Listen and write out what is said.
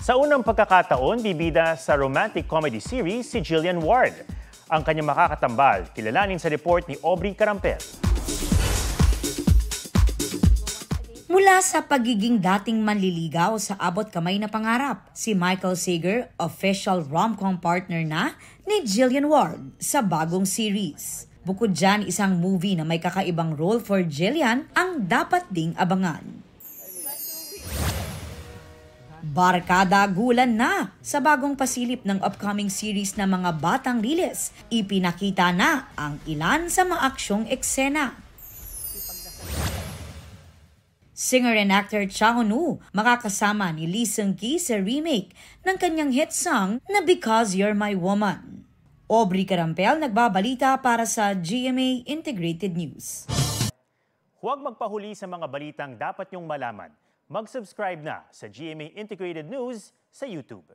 Sa unang pagkakataon, bibida sa romantic comedy series si Jillian Ward. Ang kanyang makakatambal, kilalanin sa report ni Aubrey Carampel. Mula sa pagiging dating manliligaw sa abot kamay na pangarap, si Michael Sager, official rom-com partner na ni Jillian Ward sa bagong series. Bukod dyan, isang movie na may kakaibang role for Jillian ang dapat ding abangan. Barkada gulan na sa bagong pasilip ng upcoming series na mga batang lilis. Ipinakita na ang ilan sa mga aksyong eksena. Singer and actor Cha Eun-woo makakasama ni Lee Seung-gi sa remake ng kanyang hit song na Because You're My Woman. Aubrey Carampel nagbabalita para sa GMA Integrated News. Huwag magpahuli sa mga balitang dapat niyong malaman. Mag-subscribe na sa GMA Integrated News sa YouTube.